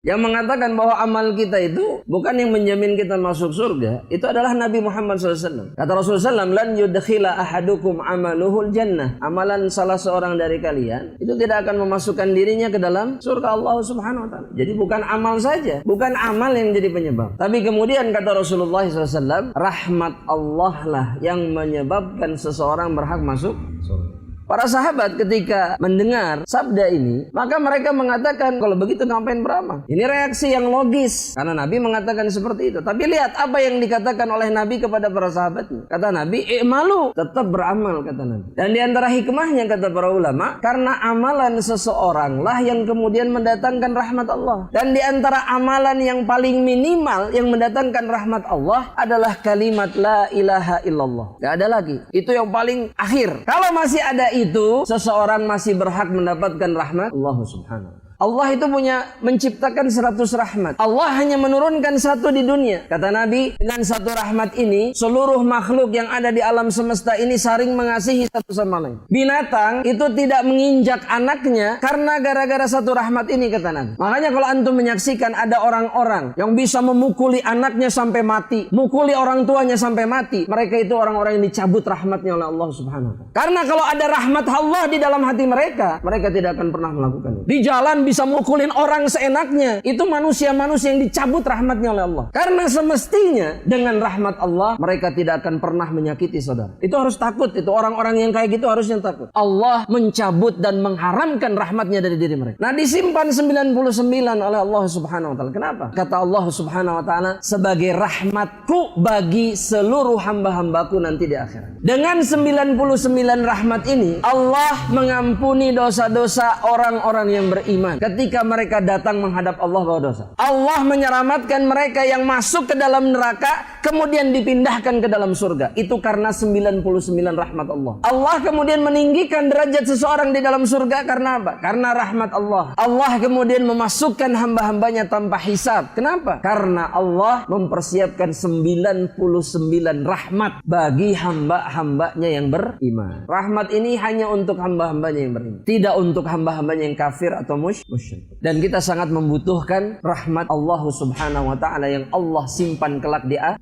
Yang mengatakan bahwa amal kita itu bukan yang menjamin kita masuk surga, itu adalah Nabi Muhammad SAW. Kata Rasulullah SAW, lan yudkhila ahadukum amaluhul jannah. Amalan salah seorang dari kalian itu tidak akan memasukkan dirinya ke dalam surga Allah Subhanahu wa taala. Jadi bukan amal saja, bukan amal yang jadi penyebab. Tapi kemudian kata Rasulullah SAW, rahmat Allah lah yang menyebabkan seseorang berhak masuk surga. Para sahabat ketika mendengar sabda ini, maka mereka mengatakan, kalau begitu ngapain beramal? Ini reaksi yang logis, karena Nabi mengatakan seperti itu. Tapi lihat apa yang dikatakan oleh Nabi kepada para sahabatnya. Kata Nabi, i'malu, tetap beramal, kata Nabi. Dan di antara hikmahnya, kata para ulama, karena amalan seseorang lah yang kemudian mendatangkan rahmat Allah. Dan di antara amalan yang paling minimal yang mendatangkan rahmat Allah adalah kalimat la ilaha illallah. Gak ada lagi. Itu yang paling akhir. Kalau masih ada itu, seseorang masih berhak mendapatkan rahmat Allah Subhanahu. Allah itu menciptakan 100 rahmat. Allah hanya menurunkan satu di dunia. Kata Nabi, dengan satu rahmat ini, seluruh makhluk yang ada di alam semesta ini saling mengasihi satu sama lain. Binatang itu tidak menginjak anaknya karena gara-gara satu rahmat ini, kata Nabi. Makanya kalau antum menyaksikan ada orang-orang yang bisa memukuli anaknya sampai mati, mukuli orang tuanya sampai mati, mereka itu orang-orang yang dicabut rahmatnya oleh Allah Subhanahu wa taala. Karena kalau ada rahmat Allah di dalam hati mereka, mereka tidak akan pernah melakukan itu. Di jalan bisa mukulin orang seenaknya, itu manusia-manusia yang dicabut rahmatnya oleh Allah. Karena semestinya dengan rahmat Allah mereka tidak akan pernah menyakiti saudara. Itu harus takut, itu orang-orang yang kayak gitu harusnya takut. Allah mencabut dan mengharamkan rahmatnya dari diri mereka. Nah, disimpan 99 oleh Allah Subhanahu wa taala. Kenapa? Kata Allah Subhanahu wa taala, sebagai rahmatku bagi seluruh hamba-hambaku nanti di akhirat. Dengan 99 rahmat ini, Allah mengampuni dosa-dosa orang-orang yang beriman ketika mereka datang menghadap Allah bawa dosa. Allah menyelamatkan mereka yang masuk ke dalam neraka kemudian dipindahkan ke dalam surga. Itu karena 99 rahmat Allah. Allah kemudian meninggikan derajat seseorang di dalam surga karena apa? Karena rahmat Allah. Allah kemudian memasukkan hamba-hambanya tanpa hisab. Kenapa? Karena Allah mempersiapkan 99 rahmat bagi hamba-hambanya yang beriman. Rahmat ini hanya untuk hamba-hambanya yang beriman, tidak untuk hamba-hambanya yang kafir atau musyrik. Dan kita sangat membutuhkan rahmat Allah Subhanahu wa taala yang Allah simpan kelak di akhirat.